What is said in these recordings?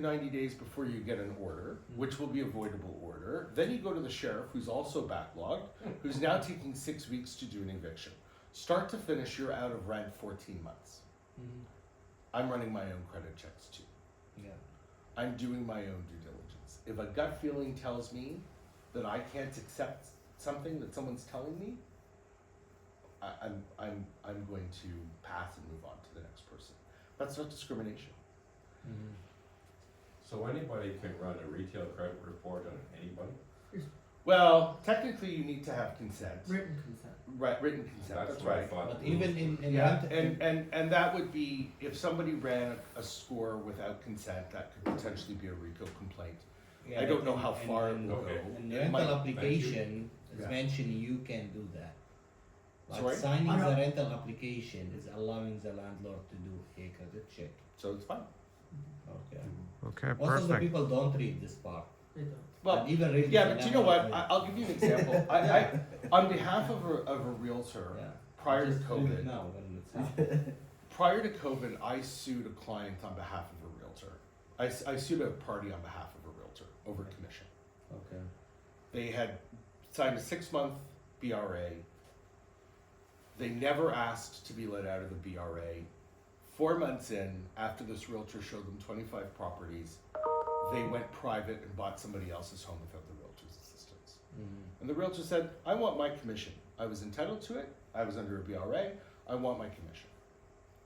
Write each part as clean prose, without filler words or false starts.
90 days before you get an order, which will be avoidable order. Then you go to the sheriff, who's also backlogged, who's now taking 6 weeks to do an eviction. Start to finish, you're out of rent 14 months. I'm running my own credit checks too. Yeah. I'm doing my own due diligence. If a gut feeling tells me that I can't accept something that someone's telling me, I'm going to pass and move on to the next person. That's not discrimination. So anybody can run a retail credit report on anybody? Well, technically you need to have consent. Written consent. Right, written consent, that's what I right. thought. But even in Yeah, rent, and that would be, if somebody ran a score without consent, that could potentially be a RICO complaint. yeah, I don't know in- how far it in- will Okay. go. in It rental might- application, Yeah. it's mentioning you can do that. But Sorry? signing I the know. rental application is allowing the landlord to do a credit check. So it's fine. Okay. Okay, Most of the perfect. people don't read this part. They don't. Well, And even read yeah, the but you know what? memo, I'll give you an example. I on behalf of a realtor, yeah. prior to Just read it COVID, now when it's happening. prior to COVID, I sued a client on behalf of a realtor. I sued a party on behalf of a realtor over commission. Okay. They had signed a 6-month BRA. They never asked to be let out of the BRA. 4 months in, after this realtor showed them 25 properties, they went private and bought somebody else's home without the realtor's assistance. And the realtor said, I want my commission. I was entitled to it. I was under a BRA. I want my commission.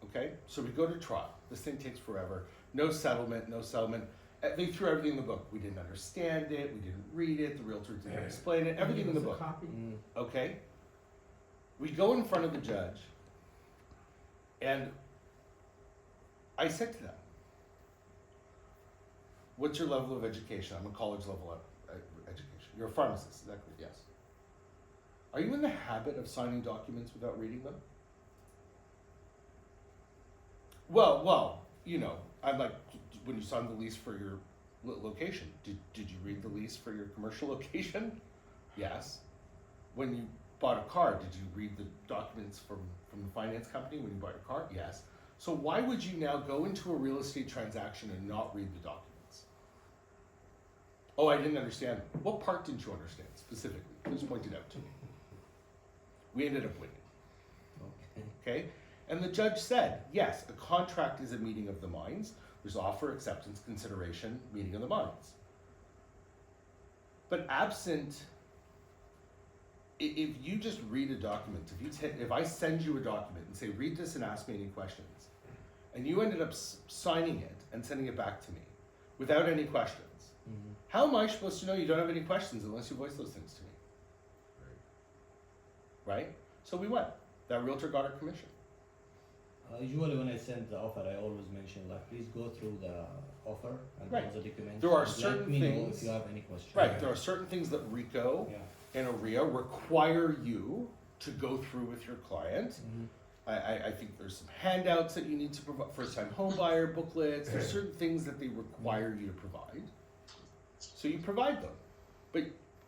Okay? So we go to trial. This thing takes forever. No settlement, no settlement. They threw everything in the book. We didn't understand it. We didn't read it. The realtor didn't explain it. Everything in the Give us a book. copy. Okay? We go in front of the judge, and I said to them, what's your level of education? I'm a college level education. You're a pharmacist, is that correct? Yes. Are you in the habit of signing documents without reading them? Well, you know, I'm like, when you signed the lease for your location, did you read the lease for your commercial location? Yes. When you bought a car, did you read the documents from the finance company when you bought your car? Yes. So why would you now go into a real estate transaction and not read the documents? Oh, I didn't understand. What part didn't you understand specifically? Please point it out to me. We ended up winning. Okay. Okay? And the judge said, yes, a contract is a meeting of the minds. There's offer, acceptance, consideration, meeting of the minds. But absent, if you just read a document, if I send you a document and say, read this and ask me any questions, and you ended up signing it and sending it back to me without any questions, how am I supposed to know you don't have any questions unless you voice those things to me? Right? So we went. That realtor got her commission. Usually when I send the offer, I always mention like, please go through the offer and Right. all the documents. There are and certain let me know things- if you have any questions. Right, there are certain things that RICO Yeah. and OREA require you to go through with your client. I think there's some handouts that you need to provide, first-time home buyer booklets, there's certain things that they require you to provide. So you provide them. But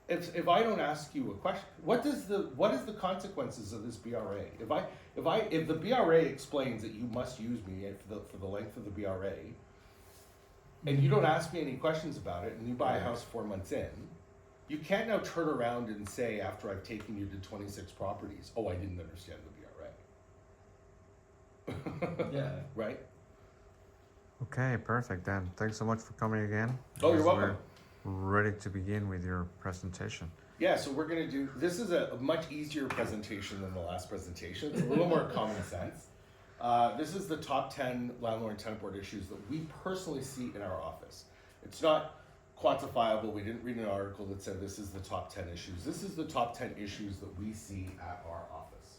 if I don't ask you a question, what is the consequences of this BRA? If the BRA explains that you must use me for the length of the BRA, and you don't ask me any questions about it, and you buy a house 4 months in, you can't now turn around and say, after I've taken you to 26 properties, oh, I didn't understand the BRA. Yeah. Right? Okay, perfect then. Thanks so much for coming again. Oh, you're Because welcome. We're ready to begin with your presentation. Yeah, so we're gonna do, this is a much easier presentation than the last presentation. It's a little more common sense. This is the top 10 landlord and tenant board issues that we personally see in our office. It's not quantifiable. We didn't read an article that said this is the top 10 issues. This is the top 10 issues that we see at our office.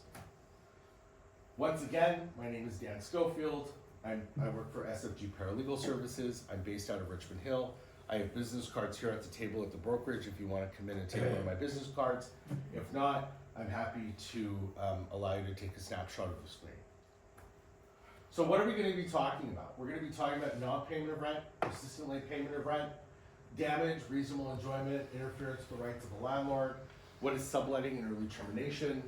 Once again, my name is Dan Schofield. I work for SFG Paralegal Services. I'm based out of Richmond Hill. I have business cards here at the table at the brokerage if you want to come in and take one of my business cards. If not, I'm happy to allow you to take a snapshot of the screen. So what are we going to be talking about? We're going to be talking about non-payment of rent, persistent late payment of rent, damage, reasonable enjoyment, interference with the rights of the landlord, what is subletting and early termination,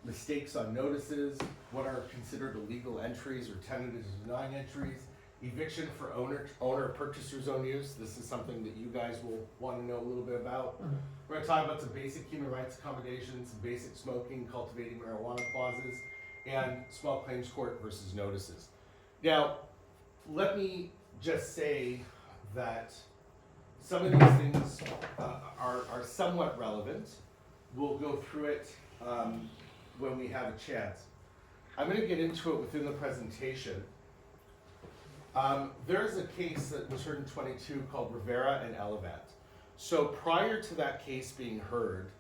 mistakes on notices, what are considered illegal entries or tentative denying entries, eviction for owner purchaser zone use. This is something that you guys will want to know a little bit about. We're going to talk about some basic human rights accommodations, some basic smoking, cultivating marijuana clauses, and small claims court versus notices. Now, let me just say that some of these things are somewhat relevant. We'll go through it when we have a chance. I'm going to get into it within the presentation. There's a case that was heard in 22 called Rivera and Elevant. So prior to that case being heard,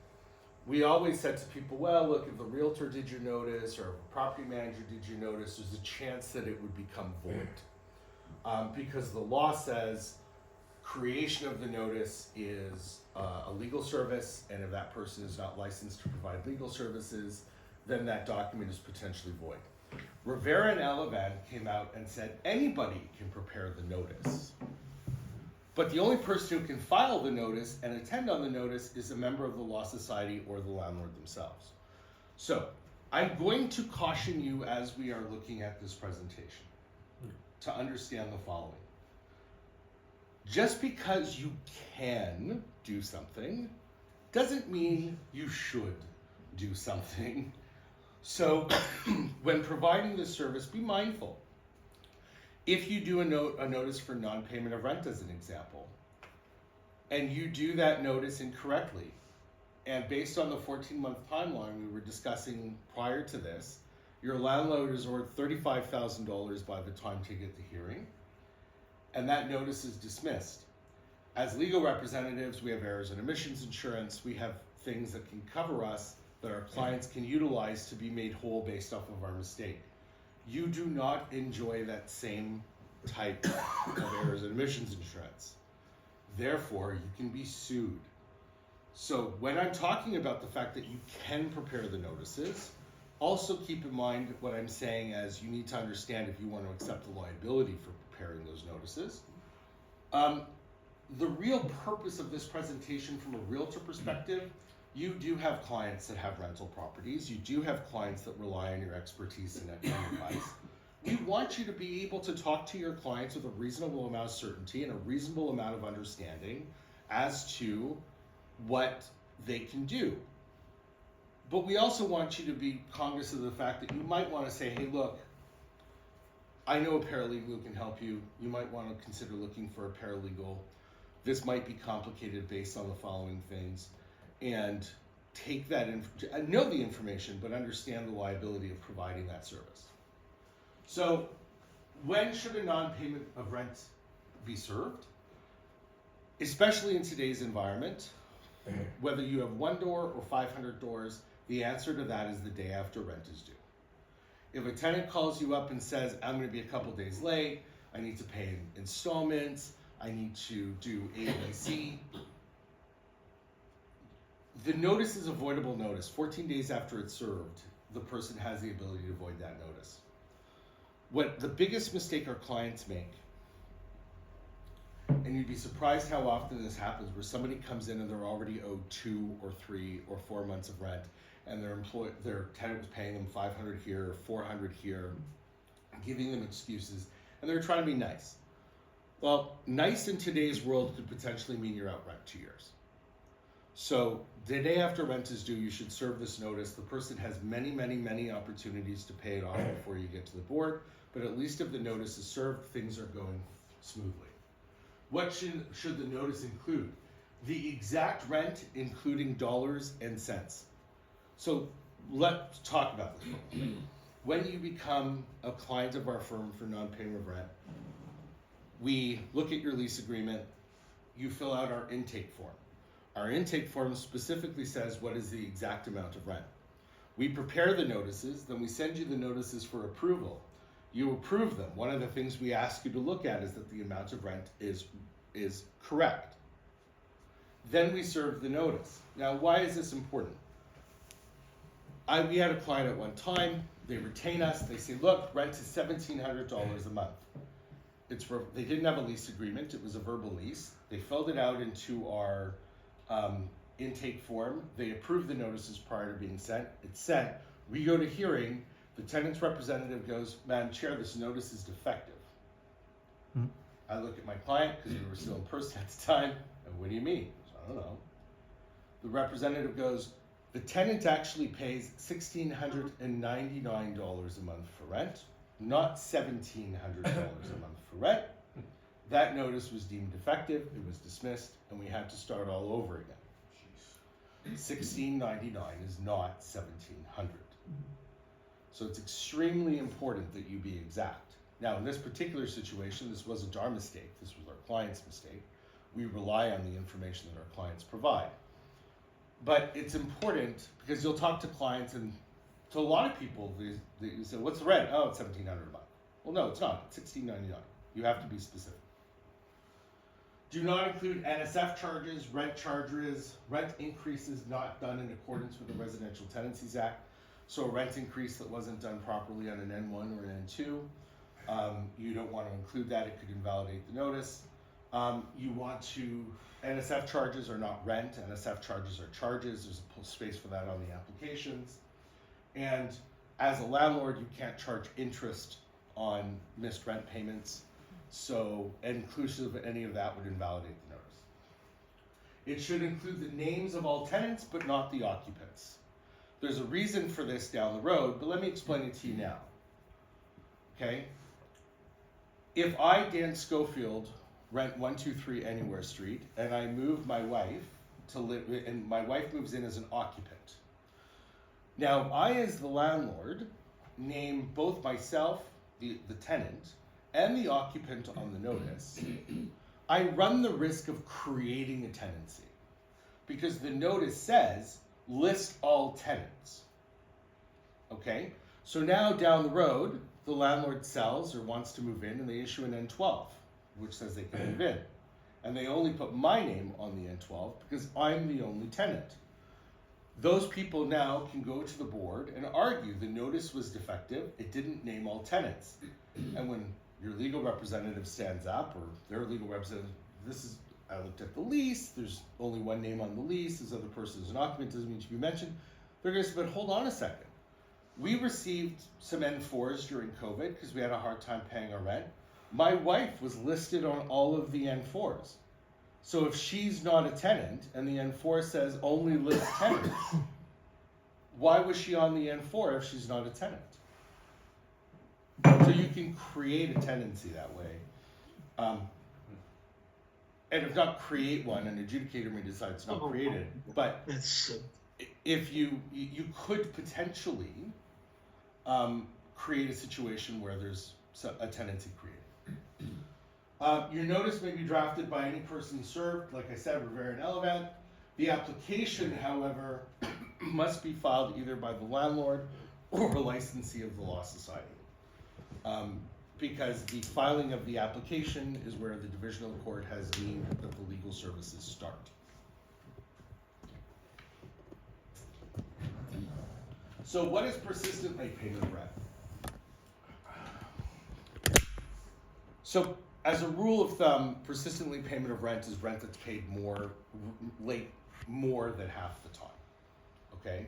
we always said to people, well, look, if the realtor did your notice or a property manager did your notice, there's a chance that it would become void. Because the law says creation of the notice is a legal service, and if that person is not licensed to provide legal services, then that document is potentially void. Rivera and Elevant came out and said anybody can prepare the notice, but the only person who can file the notice and attend on the notice is a member of the law society or the landlord themselves. So I'm going to caution you as we are looking at this presentation to understand the following. Just because you can do something doesn't mean you should do something. So when providing this service, be mindful. If you do a notice for non-payment of rent as an example, and you do that notice incorrectly, and based on the 14-month timeline we were discussing prior to this, your landlord is owed $35,000 by the time to get the hearing, and that notice is dismissed. As legal representatives, we have errors and omissions insurance. We have things that can cover us that our clients can utilize to be made whole based off of our mistake. You do not enjoy that same type of errors and omissions insurance. Therefore, you can be sued. So when I'm talking about the fact that you can prepare the notices, also keep in mind what I'm saying as you need to understand if you want to accept the liability for preparing those notices. The real purpose of this presentation from a realtor perspective, you do have clients that have rental properties. You do have clients that rely on your expertise and advice. We want you to be able to talk to your clients with a reasonable amount of certainty and a reasonable amount of understanding as to what they can do. But we also want you to be cognizant of the fact that you might want to say, hey, look, I know a paralegal who can help you. You might want to consider looking for a paralegal. This might be complicated based on the following things. And take that, know the information, but understand the liability of providing that service. So when should a non-payment of rent be served? Especially in today's environment, whether you have 1 door or 500 doors, the answer to that is the day after rent is due. If a tenant calls you up and says, I'm going to be a couple days late, I need to pay installments, I need to do A, B, C, the notice is avoidable notice. 14 days after it's served, the person has the ability to void that notice. What the biggest mistake our clients make, and you'd be surprised how often this happens, where somebody comes in and they're already owed 2 or 3 or 4 months of rent, and their tenant was paying them $500 here, $400 here, giving them excuses, and they're trying to be nice. Well, nice in today's world could potentially mean you're out rent 2 years. So the day after rent is due, you should serve this notice. The person has many, many, many opportunities to pay it off before you get to the board, but at least if the notice is served, things are going smoothly. What should the notice include? The exact rent, including dollars and cents. So let's talk about this. When you become a client of our firm for non-payment of rent, we look at your lease agreement, you fill out our intake form. Our intake form specifically says what is the exact amount of rent. We prepare the notices, then we send you the notices for approval. You approve them. One of the things we ask you to look at is that the amount of rent is correct. Then we serve the notice. Now, why is this important? We had a client at one time, they retain us, they say, look, rent is $1,700 a month. They didn't have a lease agreement, it was a verbal lease. They filled it out into our intake form. They approved the notices prior to being sent. It's sent. We go to hearing. The tenant's representative goes, Madam Chair, this notice is defective. I look at my client, because we were still in person at the time, and what do you mean? So, I don't know. The representative goes, the tenant actually pays $1,699 a month for rent, not $1,700 a month for rent. That notice was deemed defective, it was dismissed, and we had to start all over again. $1,699 is not $1,700. So it's extremely important that you be exact. Now, in this particular situation, this wasn't our mistake, this was our client's mistake. We rely on the information that our clients provide. But it's important because you'll talk to clients, and to a lot of people, they say, what's the rent? Oh, it's $1,700 a month. Well, no, it's not. It's $1,699. You have to be specific. Do not include NSF charges, rent charges, rent increases not done in accordance with the Residential Tenancies Act. So a rent increase that wasn't done properly on an N1 or an N2, you don't want to include that. It could invalidate the notice. You want to, NSF charges are not rent. NSF charges are charges. There's a space for that on the applications. And as a landlord, you can't charge interest on missed rent payments. So inclusive of any of that would invalidate the notice. It should include the names of all tenants, but not the occupants. There's a reason for this down the road, but let me explain it to you now. Okay? If I, Dan Schofield, rent 123 Anywhere Street, and I move my wife to live, and my wife moves in as an occupant. Now, I, as the landlord, name both myself, the tenant, and the occupant on the notice. I run the risk of creating a tenancy because the notice says list all tenants. Okay? So now down the road, the landlord sells or wants to move in, and they issue an N12, which says they can move in. And they only put my name on the N12 because I'm the only tenant. Those people now can go to the board and argue the notice was defective, it didn't name all tenants. And when your legal representative stands up, or their legal representative, I looked at the lease, there's only one name on the lease, this other person is an occupant, doesn't need to be mentioned. They're gonna say, but hold on a second. We received some N4s during COVID because we had a hard time paying our rent. My wife was listed on all of the N4s. So if she's not a tenant and the N4 says only list tenants, why was she on the N4 if she's not a tenant? So you can create a tenancy that way. And if not create one, an adjudicator may decide it's not created. But if you could potentially create a situation where there's a tenancy created. Your notice may be drafted by any person served, like I said, Rivera and Elevant. The application, however, must be filed either by the landlord or a licensee of the Law Society. Because the filing of the application is where the divisional court has deemed that the legal services start. So what is persistent late payment of rent? So as a rule of thumb, persistent late payment of rent is rent that's paid more than half the time, okay?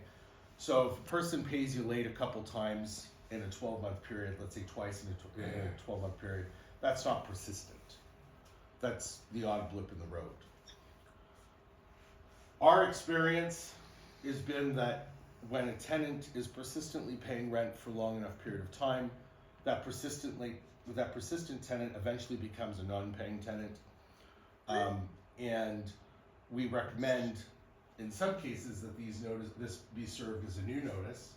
So if a person pays you late a couple times in a 12-month period, let's say twice in a 12-month period, that's not persistent. That's the odd blip in the road. Our experience has been that when a tenant is persistently paying rent for a long enough period of time, that persistent tenant eventually becomes a non-paying tenant. And we recommend, in some cases, that this be served as a new notice,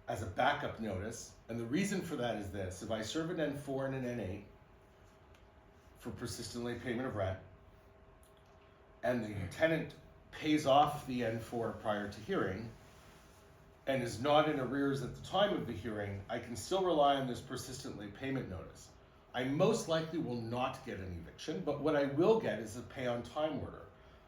as a backup notice. And the reason for that is this: if I serve an N4 and an N8 for persistent late payment of rent, and the tenant pays off the N4 prior to hearing, and is not in arrears at the time of the hearing, I can still rely on this persistent late payment notice. I most likely will not get an eviction, but what I will get is a pay on time order.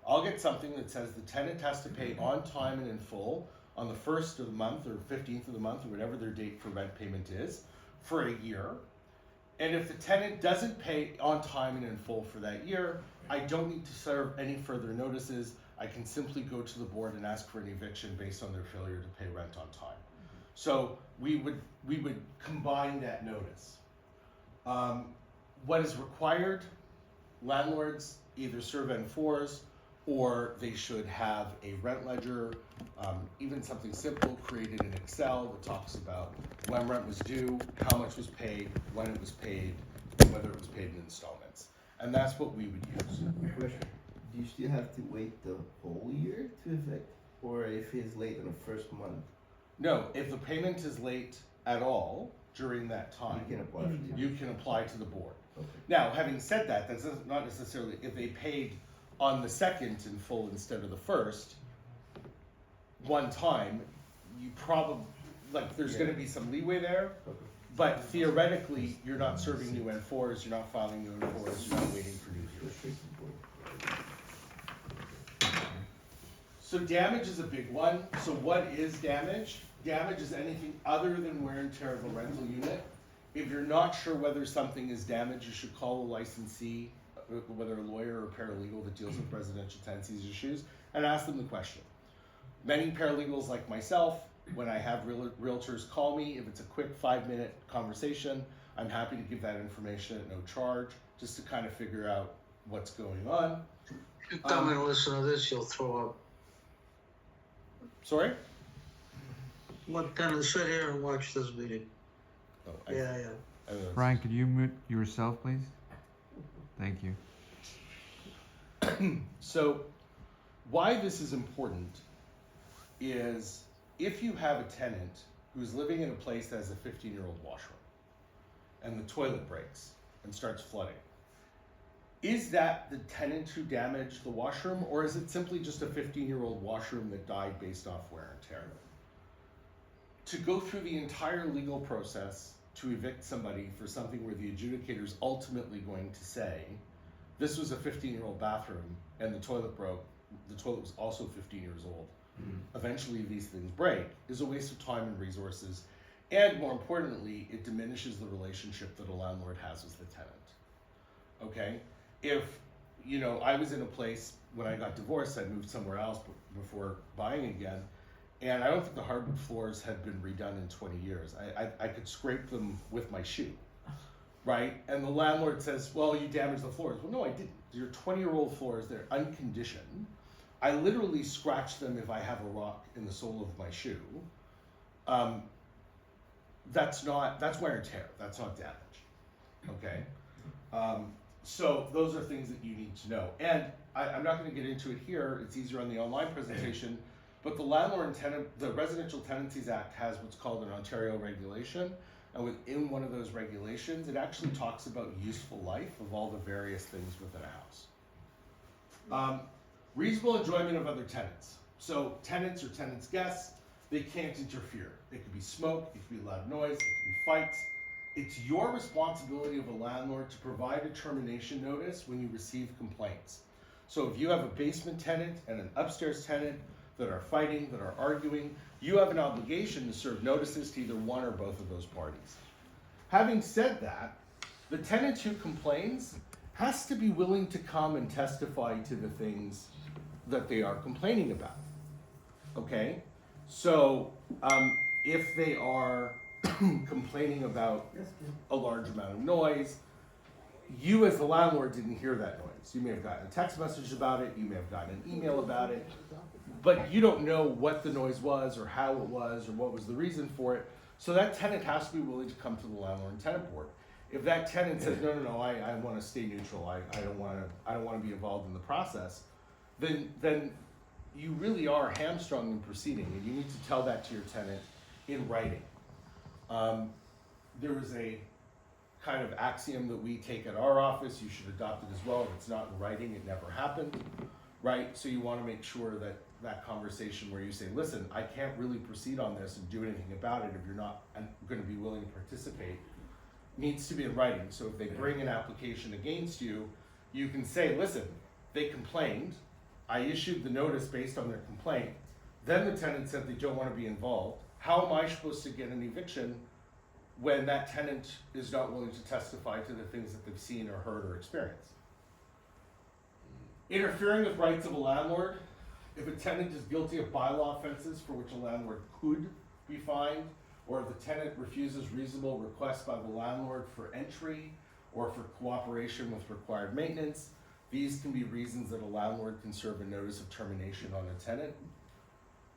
I'll get something that says the tenant has to pay on time and in full on the 1st of the month or 15th of the month or whatever their date for rent payment is for a year. And if the tenant doesn't pay on time and in full for that year, I don't need to serve any further notices. I can simply go to the board and ask for an eviction based on their failure to pay rent on time. So we would combine that notice. what is required, landlords either serve N4s or they should have a rent ledger, even something simple created in Excel that talks about when rent was due, how much was paid, when it was paid, and whether it was paid in installments. And that's what we would use. Question, do you still have to wait the whole year to evict? Or if it's late in the first month, No, if the payment is late at all during that time, you can apply for the you can apply to the board. Okay. Now, having said that, that's not necessarily, if they paid on the second in full instead of the first, one time, you probably, like, there's gonna be some leeway there, Okay. but theoretically, you're not serving new N4s, you're not filing new N4s, you're not waiting for new Go deals. straight to the board. So damage is a big one. So what is damage? Damage is anything other than wear and tear of a rental unit. If you're not sure whether something is damaged, you should call a licensee, whether a lawyer or paralegal that deals with residential tenancies issues, and ask them the question. Many paralegals like myself, when I have realtors call me, if it's a quick 5-minute conversation, I'm happy to give that information at no charge, just to kind of figure out what's going on. You come and listen to this, you'll throw up. Sorry? What tenant sit here and watch this meeting? Oh, Yeah. I don't know. Ryan, could you mute yourself, please? Thank you. So, why this is important is if you have a tenant who's living in a place that has a 15-year-old washroom and the toilet breaks and starts flooding, is that the tenant who damaged the washroom, or is it simply just a 15-year-old washroom that died based off wear and tear? To go through the entire legal process to evict somebody for something where the adjudicator is ultimately going to say, this was a 15-year-old bathroom and the toilet broke, the toilet was also 15 years old. Eventually these things break, is a waste of time and resources, and more importantly, it diminishes the relationship that a landlord has with the tenant. Okay? If, you know, I was in a place when I got divorced, I moved somewhere else before buying again, and I don't think the hardwood floors had been redone in 20 years. I could scrape them with my shoe, right? And the landlord says, well, you damaged the floors. Well, no, I didn't. They're 20-year-old floors, they're unconditioned. I literally scratch them if I have a rock in the sole of my shoe. That's wear and tear, that's not damage, okay? So those are things that you need to know. And I'm not gonna get into it here, it's easier on the online presentation, but the the Residential Tenancies Act has what's called an Ontario regulation, and within one of those regulations, it actually talks about useful life of all the various things within a house. Reasonable enjoyment of other tenants. So tenants or tenants' guests, they can't interfere. It could be smoke, it could be loud noise, it could be fights. It's your responsibility of a landlord to provide a termination notice when you receive complaints. So if you have a basement tenant and an upstairs tenant that are fighting, that are arguing, you have an obligation to serve notices to either one or both of those parties. Having said that, the tenant who complains has to be willing to come and testify to the things that they are complaining about. Okay? So, if they are complaining about a large amount of noise, you as the landlord didn't hear that noise. You may have gotten a text message about it, you may have gotten an email about it, but you don't know what the noise was or how it was or what was the reason for it. So that tenant has to be willing to come to the Landlord Tenant Board. If that tenant says, no, I want to stay neutral, I don't want to be involved in the process, then you really are hamstrung in proceeding, and you need to tell that to your tenant in writing. There is a kind of axiom that we take at our office, you should adopt it as well. If it's not in writing, it never happened, right? So you want to make sure that that conversation where you say, listen, I can't really proceed on this and do anything about it if you're not going to be willing to participate, needs to be in writing. So if they bring an application against you, you can say, listen, they complained, I issued the notice based on their complaint, then the tenant said they don't want to be involved. How am I supposed to get an eviction when that tenant is not willing to testify to the things that they've seen or heard or experienced? Interfering with rights of a landlord. If a tenant is guilty of bylaw offenses for which a landlord could be fined, or if the tenant refuses reasonable requests by the landlord for entry, or for cooperation with required maintenance. These can be reasons that a landlord can serve a notice of termination on a tenant.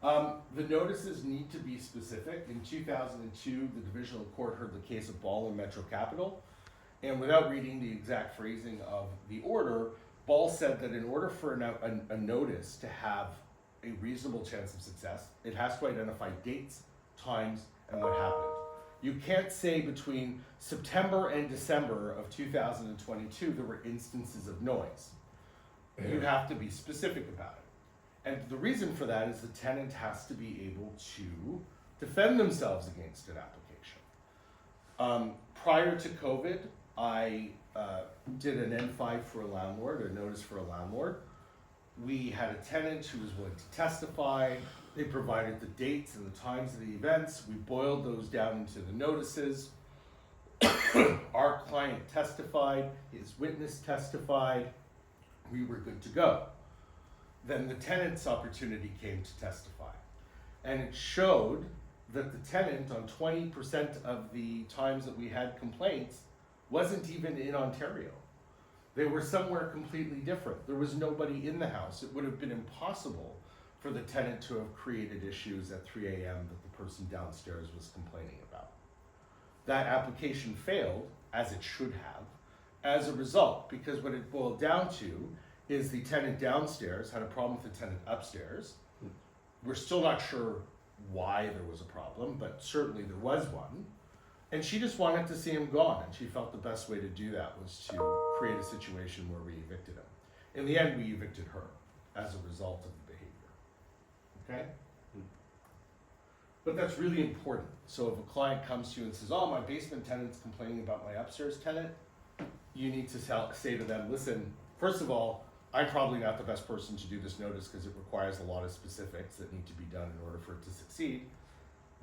The notices need to be specific. In 2002, the Divisional Court heard the case of Ball and Metro Capital, and without reading the exact phrasing of the order, Ball said that in order for a notice to have a reasonable chance of success, it has to identify dates, times, and what happened. You can't say between September and December of 2022 there were instances of noise. You have to be specific about it. And the reason for that is the tenant has to be able to defend themselves against an application. Prior to COVID, I did an N5 for a landlord, a notice for a landlord. We had a tenant who was willing to testify. They provided the dates and the times of the events. We boiled those down into the notices. Our client testified, his witness testified. We were good to go. Then the tenant's opportunity came to testify. And it showed that the tenant, on 20% of the times that we had complaints, wasn't even in Ontario. They were somewhere completely different. There was nobody in the house. It would have been impossible for the tenant to have created issues at 3 a.m. that the person downstairs was complaining about. That application failed, as it should have, as a result, because what it boiled down to is the tenant downstairs had a problem with the tenant upstairs. We're still not sure why there was a problem, but certainly there was one. And she just wanted to see him gone, and she felt the best way to do that was to create a situation where we evicted him. In the end, we evicted her as a result of the behavior. Okay? But that's really important. So if a client comes to you and says, oh, my basement tenant's complaining about my upstairs tenant, you need to say to them, listen, first of all, I'm probably not the best person to do this notice because it requires a lot of specifics that need to be done in order for it to succeed.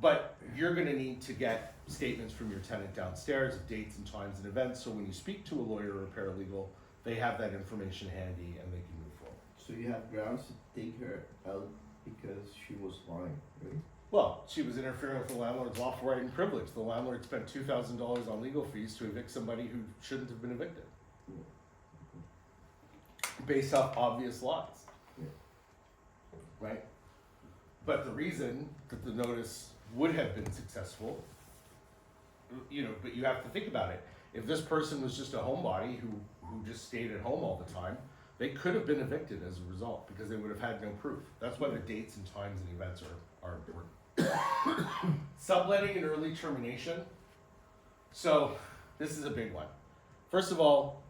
But you're going to need to get statements from your tenant downstairs of dates and times and events, so when you speak to a lawyer or a paralegal, they have that information handy and they can move forward. So you have grounds to take her out because she was lying, right? Well, she was interfering with the landlord's lawful right and privilege. The landlord spent $2,000 on legal fees to evict somebody who shouldn't have been evicted, based off obvious lies. Yeah. Right? But the reason that the notice would have been successful, but you have to think about it. If this person was just a homebody who just stayed at home all the time, they could have been evicted as a result because they would have had no proof. That's why the dates and times and events are important. Subletting and early termination. So this is a big one. First of all,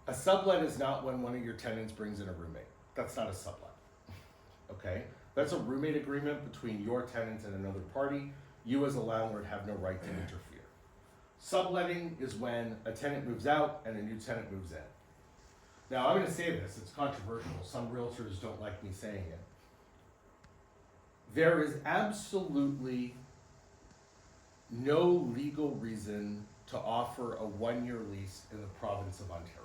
a sublet is not when one of your tenants brings in a roommate. That's not a sublet. Okay? That's a roommate agreement between your tenant and another party. You as a landlord have no right to interfere. Subletting is when a tenant moves out and a new tenant moves in. Now, I'm going to say this, it's controversial. Some realtors don't like me saying it. There is absolutely no legal reason to offer a one-year lease in the province of Ontario.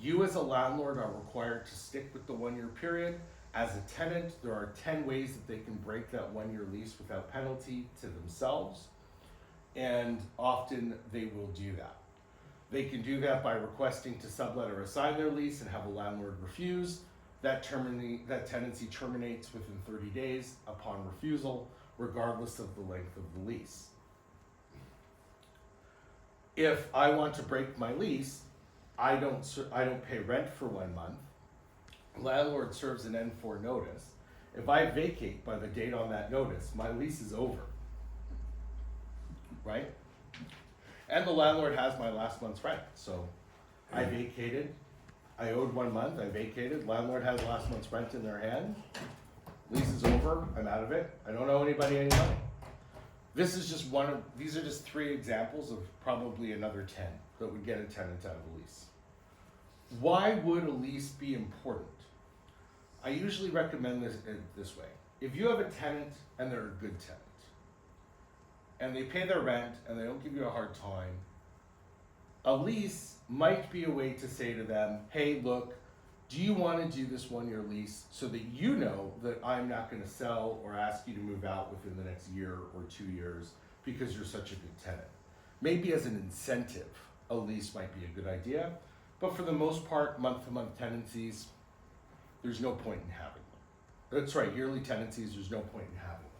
You as a landlord are required to stick with the one-year period. As a tenant, there are 10 ways that they can break that one-year lease without penalty to themselves, and often they will do that. They can do that by requesting to sublet or assign their lease and have a landlord refuse. That tenancy terminates within 30 days upon refusal, regardless of the length of the lease. If I want to break my lease, I don't pay rent for 1 month. Landlord serves an N4 notice. If I vacate by the date on that notice, my lease is over. Right? And the landlord has my last month's rent. So I vacated, I owed 1 month, I vacated, landlord has last month's rent in their hand, lease is over, I'm out of it, I don't owe anybody any money. This is just these are just 3 examples of probably another 10 that would get a tenant out of a lease. Why would a lease be important? I usually recommend this way. If you have a tenant and they're a good tenant, and they pay their rent and they don't give you a hard time, a lease might be a way to say to them, hey, look, do you want to do this 1-year lease so that you know that I'm not going to sell or ask you to move out within the next year or 2 years because you're such a good tenant? Maybe as an incentive, a lease might be a good idea. But for the most part, month-to-month tenancies, there's no point in having them. That's right, yearly tenancies, there's no point in having them.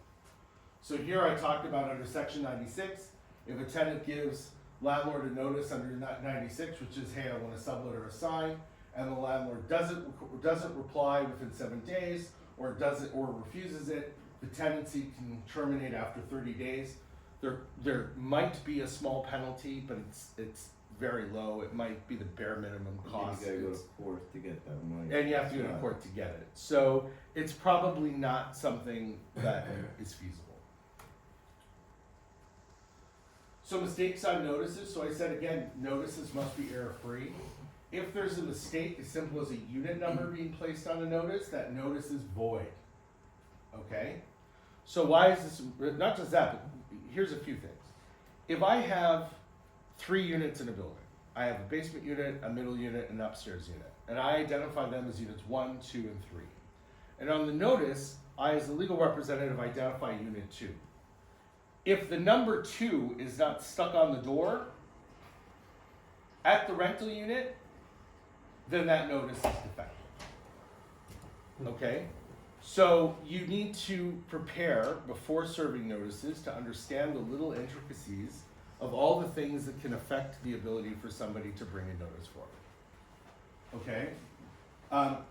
So here I talked about under section 96, if a tenant gives landlord a notice under 96, which is, hey, I want to sublet or assign, and the landlord doesn't reply within 7 days, or refuses it, the tenancy can terminate after 30 days. There might be a small penalty, but it's very low. It might be the bare minimum cost. You gotta go to court to get that money. And you have to go to court to get it. So it's probably not something that is feasible. So mistakes on notices. So I said again, notices must be error-free. If there's a mistake as simple as a unit number being placed on a notice, that notice is void. Okay? So why is this, not just that, but here's a few things. If I have 3 units in a building, I have a basement unit, a middle unit, and an upstairs unit, and I identify them as units 1, 2, and 3. And on the notice, I as the legal representative identify unit 2. If the number 2 is not stuck on the door at the rental unit, then that notice is defective. Okay? So you need to prepare before serving notices to understand the little intricacies of all the things that can affect the ability for somebody to bring a notice forward. Okay?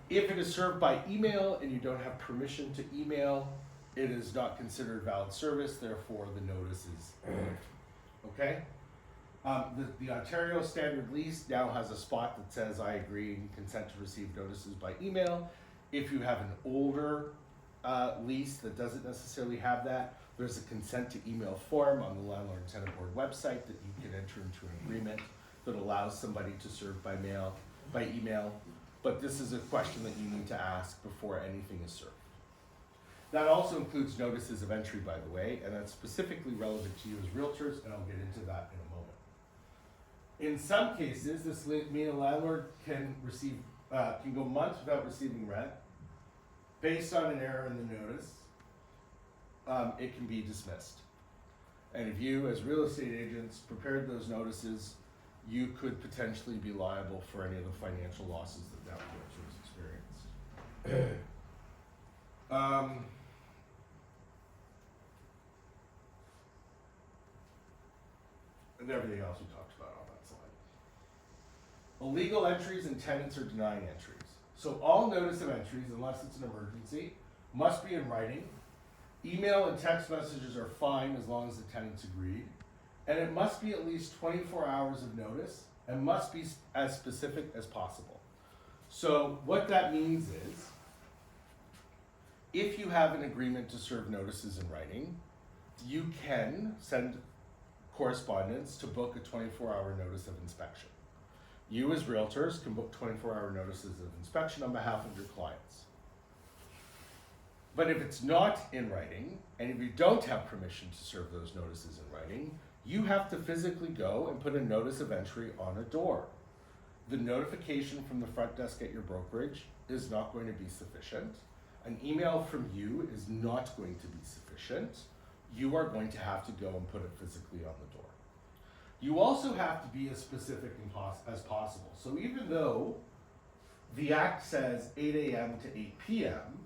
If it is served by email and you don't have permission to email, it is not considered valid service, therefore the notice is waived. Okay? The Ontario Standard Lease now has a spot that says I agree and consent to receive notices by email. If you have an older lease that doesn't necessarily have that, there's a consent to email form on the Landlord Tenant Board website that you can enter into an agreement that allows somebody to serve by email. But this is a question that you need to ask before anything is served. That also includes notices of entry, by the way, and that's specifically relevant to you as realtors, and I'll get into that in a moment. In some cases, this means a landlord can go months without receiving rent. Based on an error in the notice, it can be dismissed. And if you, as real estate agents, prepared those notices, you could potentially be liable for any of the financial losses that realtors experienced. And everything else we talked about on that slide. Illegal entries and tenants are denying entries. So all notice of entries, unless it's an emergency, must be in writing. Email and text messages are fine as long as the tenant's agreed. And it must be at least 24 hours of notice and must be as specific as possible. So what that means is, if you have an agreement to serve notices in writing, you can send correspondence to book a 24-hour notice of inspection. You as realtors can book 24-hour notices of inspection on behalf of your clients. But if it's not in writing, and if you don't have permission to serve those notices in writing, you have to physically go and put a notice of entry on a door. The notification from the front desk at your brokerage is not going to be sufficient. An email from you is not going to be sufficient. You are going to have to go and put it physically on the door. You also have to be as specific as possible. So even though the Act says 8 a.m. to 8 p.m.,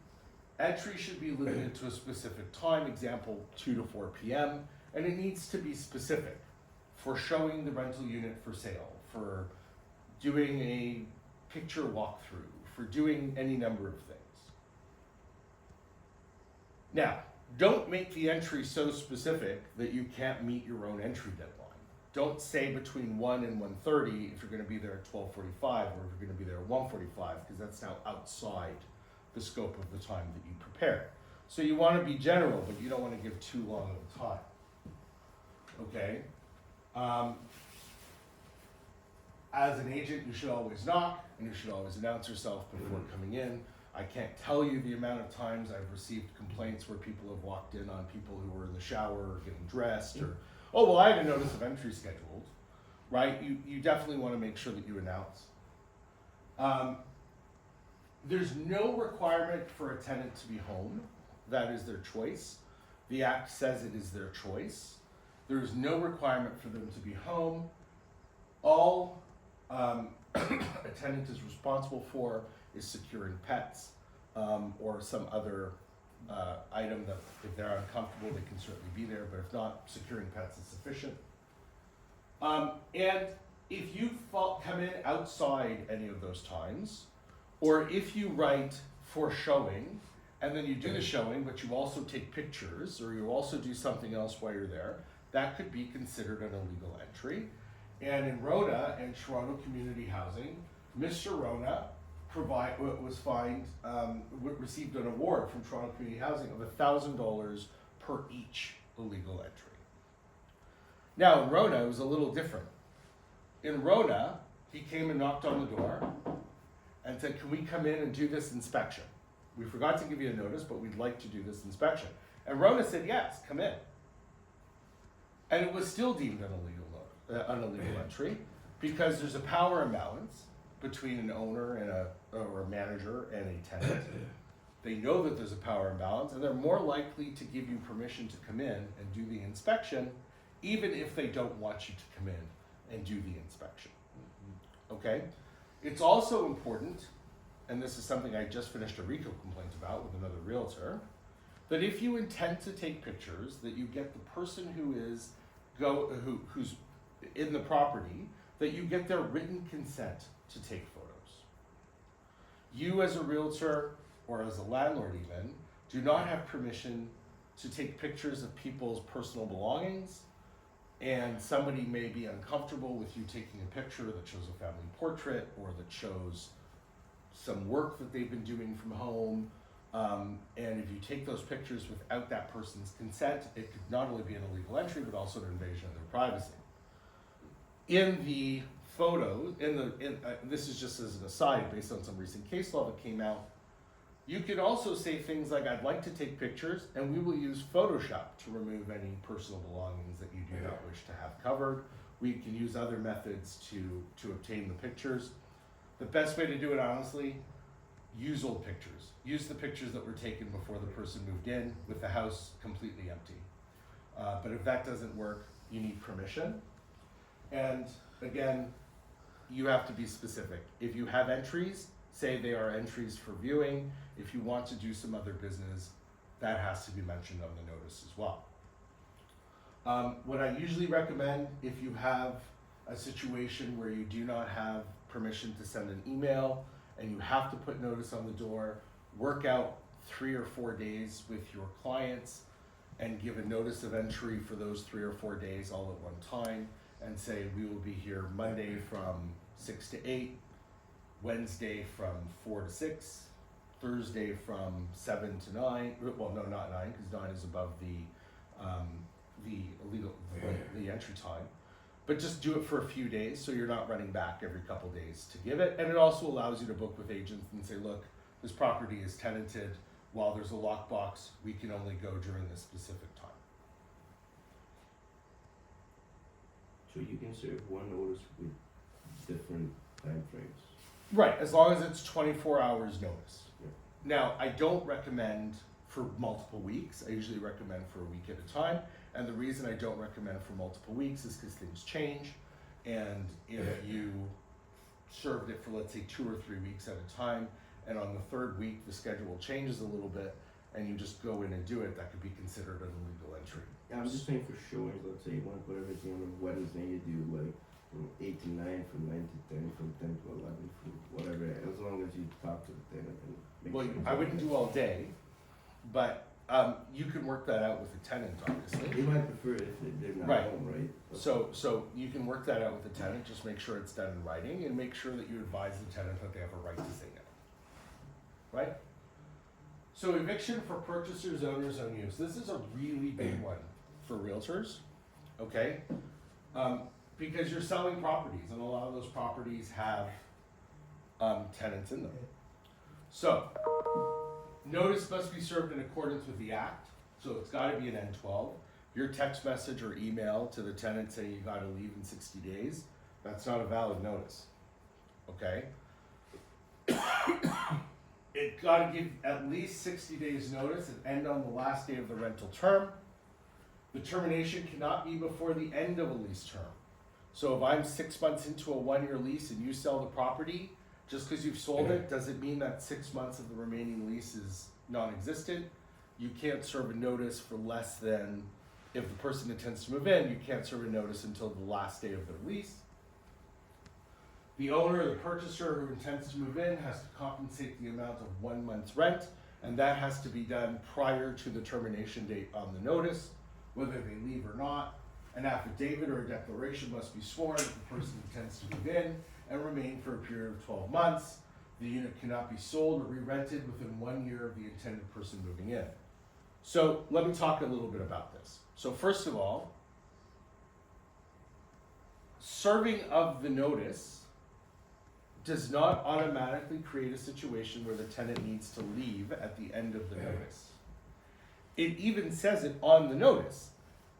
entry should be limited to a specific time, example 2 to 4 p.m., and it needs to be specific for showing the rental unit for sale, for doing a picture walkthrough, for doing any number of things. Now, don't make the entry so specific that you can't meet your own entry deadline. Don't say between 1 and 1:30 if you're going to be there at 12:45 or if you're going to be there at 1:45, because that's now outside the scope of the time that you prepared. So you want to be general, but you don't want to give too long of a time. Okay? As an agent, you should always knock and you should always announce yourself before coming in. I can't tell you the amount of times I've received complaints where people have walked in on people who were in the shower or getting dressed, or, oh, well, I had a notice of entry scheduled, right? You definitely want to make sure that you announce. There's no requirement for a tenant to be home. That is their choice. The Act says it is their choice. There is no requirement for them to be home. all a tenant is responsible for is securing pets or some other item that if they're uncomfortable, they can certainly be there, but if not, securing pets is sufficient. And if you come in outside any of those times, or if you write for showing, and then you do the showing, but you also take pictures, or you also do something else while you're there, that could be considered an illegal entry. And in Rona and Toronto Community Housing, Mr. Rona received an award from Toronto Community Housing of $1,000 per each illegal entry. Now in Rona, it was a little different. In Rona, he came and knocked on the door and said, "Can we come in and do this inspection? We forgot to give you a notice, but we'd like to do this inspection." And Rona said, "Yes, come in." And it was still deemed an illegal entry because there's a power imbalance between an owner and or a manager and a tenant. They know that there's a power imbalance, and they're more likely to give you permission to come in and do the inspection, even if they don't want you to come in and do the inspection. Okay? It's also important, and this is something I just finished a RICO complaint about with another realtor, that if you intend to take pictures, that you get the person who's in the property, that you get their written consent to take photos. You as a realtor, or as a landlord even, do not have permission to take pictures of people's personal belongings, and somebody may be uncomfortable with you taking a picture that shows a family portrait or that shows some work that they've been doing from home. And if you take those pictures without that person's consent, it could not only be an illegal entry, but also an invasion of their privacy. In the photos, this is just as an aside based on some recent case law that came out, you could also say things like, "I'd like to take pictures, and we will use Photoshop to remove any personal belongings that you do not wish to have covered. We can use other methods to obtain the pictures." The best way to do it, honestly, use old pictures. Use the pictures that were taken before the person moved in with the house completely empty. But if that doesn't work, you need permission. And again, you have to be specific. If you have entries, say they are entries for viewing. If you want to do some other business, that has to be mentioned on the notice as well. What I usually recommend, if you have a situation where you do not have permission to send an email and you have to put notice on the door, work out 3 or 4 days with your clients and give a notice of entry for those 3 or 4 days all at one time, and say, "We will be here Monday from 6 to 8, Wednesday from 4 to 6, Thursday from 7 to 9, well, no, not 9, because 9 is above the entry time. But just do it for a few days so you're not running back every couple days to give it. And it also allows you to book with agents and say, "Look, this property is tenanted. While there's a lockbox, we can only go during this specific time." So you can serve one notice with different time frames. Right, as long as it's 24 hours notice. Yeah. Now, I don't recommend for multiple weeks. I usually recommend for a week at a time. And the reason I don't recommend for multiple weeks is because things change. And if you served it for, let's say, 2 or 3 weeks at a time, and on the 3rd week, the schedule changes a little bit, and you just go in and do it, that could be considered an illegal entry. Yeah, I'm just saying for showings, let's say you want to put everything on a Wednesday, you do like from 8 to 9, from 9 to 10, from 10 to 11, from whatever, as long as you talk to the tenant and make Well, sure. I wouldn't do all day, but you can work that out with the tenant, obviously. They might prefer it if they're not Right. home, right? So you can work that out with the tenant, just make sure it's done in writing, and make sure that you advise the tenant that they have a right to say no. Right? So eviction for purchasers, owners, own use. This is a really big one for realtors, okay? Because you're selling properties, and a lot of those properties have tenants in them. So, notice must be served in accordance with the Act, so it's gotta be an N12. Your text message or email to the tenant saying you gotta leave in 60 days, that's not a valid notice, okay? It gotta give at least 60 days notice and end on the last day of the rental term. The termination cannot be before the end of a lease term. So if I'm 6 months into a 1-year lease and you sell the property, just because you've sold it doesn't mean that 6 months of the remaining lease is non-existent. You can't serve a notice for less than, if the person intends to move in, you can't serve a notice until the last day of their lease. The owner or the purchaser who intends to move in has to compensate the amount of 1 month's rent, and that has to be done prior to the termination date on the notice, whether they leave or not. An affidavit or a declaration must be sworn if the person intends to move in and remain for a period of 12 months. The unit cannot be sold or re-rented within 1 year of the intended person moving in. So let me talk a little bit about this. So first of all, serving of the notice does not automatically create a situation where the tenant needs to leave at the end of the notice. It even says it on the notice.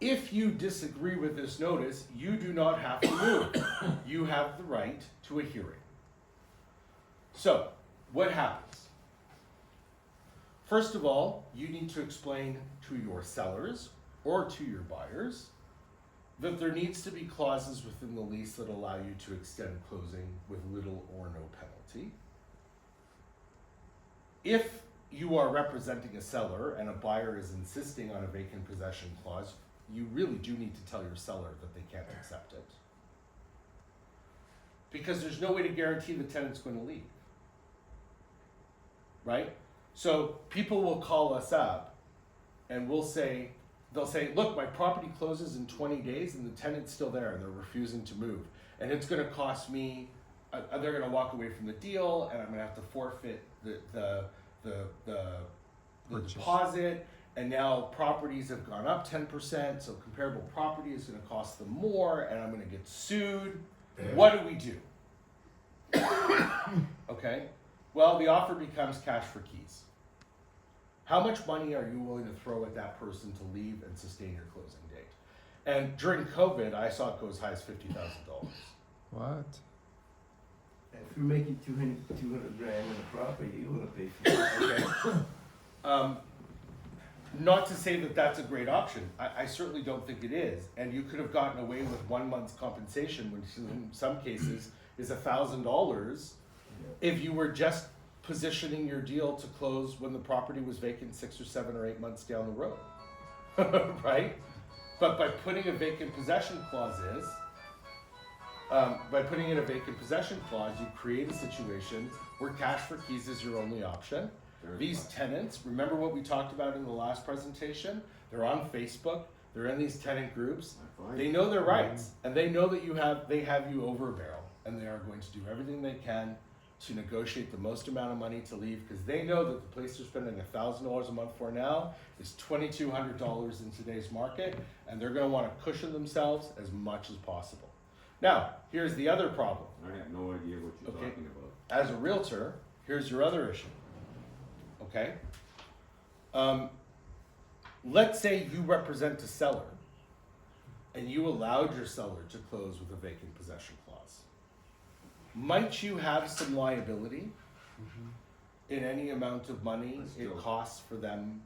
If you disagree with this notice, you do not have to move. You have the right to a hearing. So, what happens? First of all, you need to explain to your sellers or to your buyers that there needs to be clauses within the lease that allow you to extend closing with little or no penalty. If you are representing a seller and a buyer is insisting on a vacant possession clause, you really do need to tell your seller that they can't accept it. Because there's no way to guarantee the tenant's going to leave. Right? So people will call us up and they'll say, look, my property closes in 20 days and the tenant's still there and they're refusing to move. And it's going to cost me, they're going to walk away from the deal and I'm going to have to forfeit the deposit. And now properties have gone up 10%, so comparable property is going to cost them more and I'm going to get sued. What do we do? Okay, well, the offer becomes cash for keys. How much money are you willing to throw at that person to leave and sustain your closing date? And during COVID, I saw it go as high as $50,000. What? If you're making 200 grand on a property, you wanna pay for it. Okay. Not to say that that's a great option. I certainly don't think it is. And you could have gotten away with 1 month's compensation, which in some cases is $1,000, if you were just positioning your deal to close when the property was vacant 6 or 7 or 8 months down the road. Right? But by putting a vacant possession clause you create a situation where cash for keys is your only option. These tenants, remember what we talked about in the last presentation? They're on Facebook, they're in these tenant groups, they know their rights, and they know that they have you over a barrel, and they are going to do everything they can to negotiate the most amount of money to leave, because they know that the place they're spending $1,000 a month for now is $2,200 in today's market, and they're going to want to cushion themselves as much as possible. Now, here's the other problem. I have no idea what you're talking about. As a realtor, here's your other issue. Okay? Let's say you represent a seller and you allowed your seller to close with a vacant possession clause. Might you have some liability in any amount of money it costs for them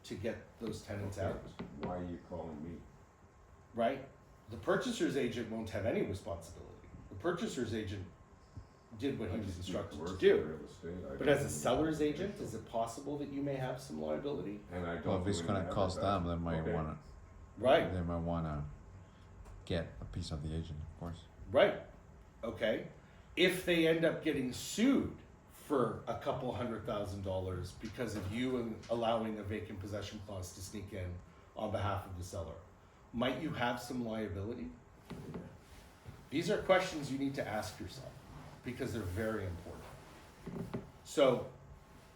to get those tenants out? Why are you calling me? Right? The purchaser's agent won't have any responsibility. The purchaser's agent did what he was instructed to do. But as a seller's agent, is it possible that you may have some liability? And I don't. Well, if it's gonna cost them, they might wanna. Right. They might wanna get a piece of the agent, of course. Right. Okay. If they end up getting sued for a couple $100,000 because of you allowing a vacant possession clause to sneak in on behalf of the seller, might you have some liability? These are questions you need to ask yourself because they're very important. So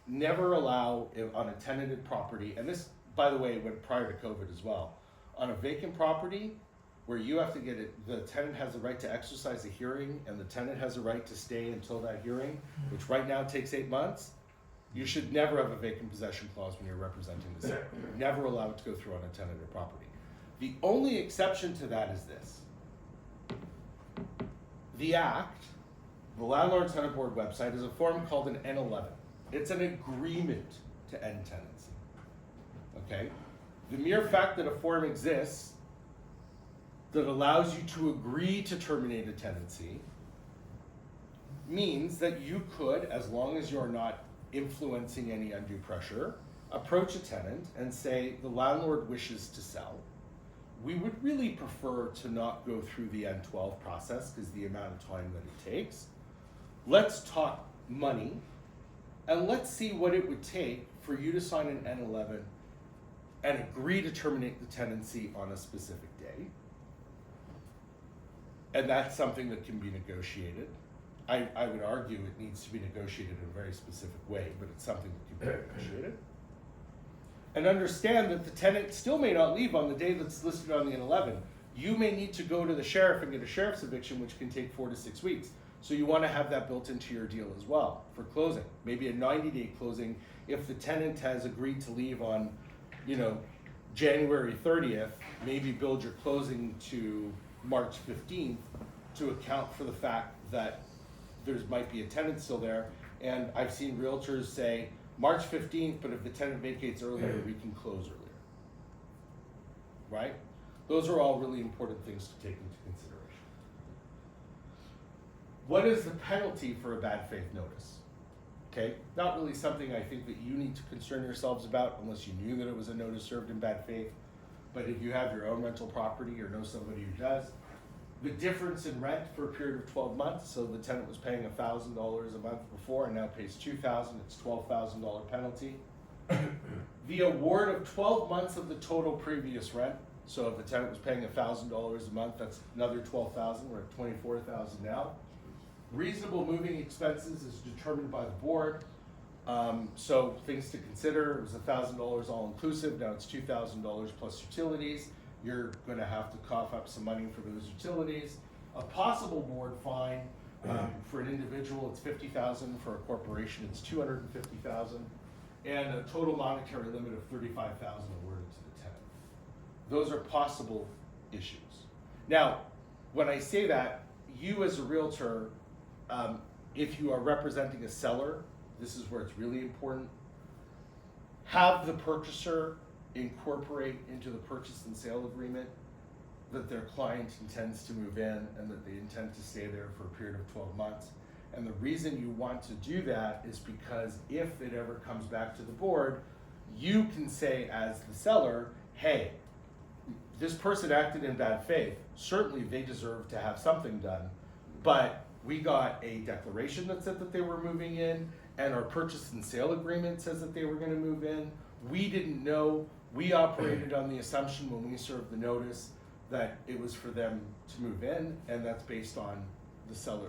never allow on a tenanted property, and this, by the way, went prior to COVID as well, on a vacant property where you have to get it, the tenant has the right to exercise a hearing and the tenant has a right to stay until that hearing, which right now takes 8 months. You should never have a vacant possession clause when you're representing the seller. Never allow it to go through on a tenanted property. The only exception to that is this. The Act, the Landlord Tenant Board website, is a form called an N11. It's an agreement to end tenancy. Okay? The mere fact that a form exists that allows you to agree to terminate a tenancy means that you could, as long as you're not influencing any undue pressure, approach a tenant and say, the landlord wishes to sell. We would really prefer to not go through the N12 process because the amount of time that it takes. Let's talk money and let's see what it would take for you to sign an N11 and agree to terminate the tenancy on a specific day. And that's something that can be negotiated. I would argue it needs to be negotiated in a very specific way, but it's something that can be negotiated. And understand that the tenant still may not leave on the day that's listed on the N11. You may need to go to the sheriff and get a sheriff's eviction, which can take 4 to 6 weeks. So you want to have that built into your deal as well for closing. Maybe a 90-day closing if the tenant has agreed to leave on, January 30th, maybe build your closing to March 15th to account for the fact that there might be a tenant still there. And I've seen realtors say March 15th, but if the tenant vacates earlier, we can close earlier. Right? Those are all really important things to take into consideration. What is the penalty for a bad faith notice? Okay, not really something I think that you need to concern yourselves about unless you knew that it was a notice served in bad faith. But if you have your own rental property or know somebody who does, the difference in rent for a period of 12 months, so the tenant was paying $1,000 a month before and now pays $2,000, it's $12,000 penalty. The award of 12 months of the total previous rent, so if the tenant was paying $1,000 a month, that's another $12,000, we're at $24,000 now. Reasonable moving expenses is determined by the board. So things to consider, it was $1,000 all inclusive, now it's $2,000 plus utilities. You're gonna have to cough up some money for those utilities. A possible board fine, for an individual, it's $50,000, for a corporation, it's $250,000, and a total monetary limit of $35,000 awarded to the tenant. Those are possible issues. Now, when I say that, you as a realtor, if you are representing a seller, this is where it's really important, have the purchaser incorporate into the purchase and sale agreement that their client intends to move in and that they intend to stay there for a period of 12 months. And the reason you want to do that is because if it ever comes back to the board, you can say as the seller, hey, this person acted in bad faith. Certainly they deserve to have something done, but we got a declaration that said that they were moving in, and our purchase and sale agreement says that they were going to move in. We didn't know. We operated on the assumption when we served the notice that it was for them to move in, and that's based on the seller,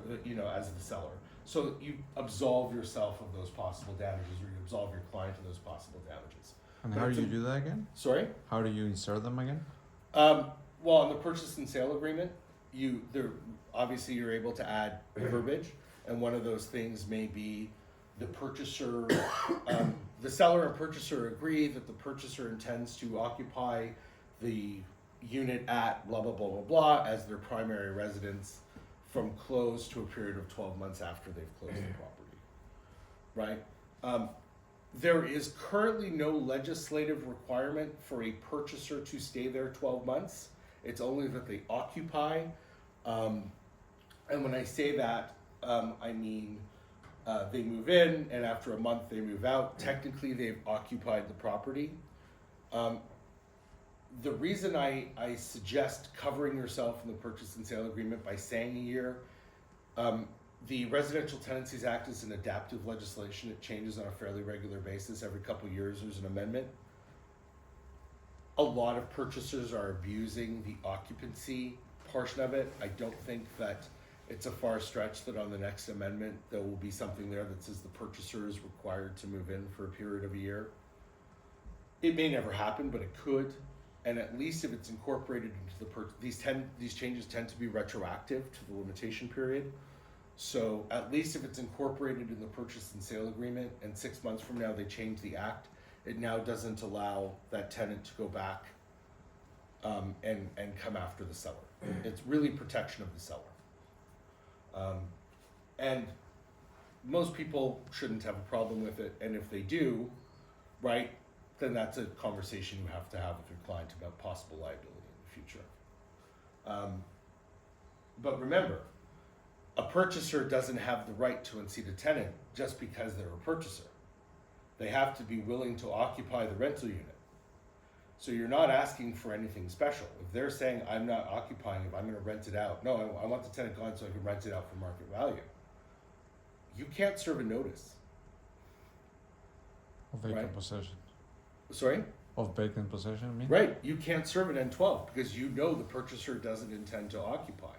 as the seller. So you absolve yourself of those possible damages, or you absolve your client of those possible damages. And how do you do that again? Sorry? How do you insert them again? Well, on the purchase and sale agreement, obviously you're able to add verbiage, and one of those things may be the purchaser, the seller and purchaser agree that the purchaser intends to occupy the unit at blah, blah, blah, blah, blah as their primary residence from close to a period of 12 months after they've closed the property, right? There is currently no legislative requirement for a purchaser to stay there 12 months. It's only that they occupy. And when I say that, I mean they move in and after a month they move out. Technically, they've occupied the property. The reason I suggest covering yourself in the purchase and sale agreement by saying a year, the Residential Tenancies Act is an adaptive legislation. It changes on a fairly regular basis. Every couple of years there's an amendment. A lot of purchasers are abusing the occupancy portion of it. I don't think that it's a far stretch that on the next amendment there will be something there that says the purchaser is required to move in for a period of a year. It may never happen, but it could. And at least if it's incorporated into these changes tend to be retroactive to the limitation period. So at least if it's incorporated in the purchase and sale agreement and 6 months from now they change the act, it now doesn't allow that tenant to go back and come after the seller. It's really protection of the seller. And most people shouldn't have a problem with it. And if they do, right, then that's a conversation you have to have with your client about possible liability in the future. But remember, a purchaser doesn't have the right to unseat a tenant just because they're a purchaser. They have to be willing to occupy the rental unit. So you're not asking for anything special. If they're saying, I'm not occupying it, I'm gonna rent it out. No, I want the tenant gone so I can rent it out for market value. You can't serve a notice. Of vacant Right. possession. Sorry? Of vacant possession, I mean? Right, you can't serve an N12 because you know the purchaser doesn't intend to occupy.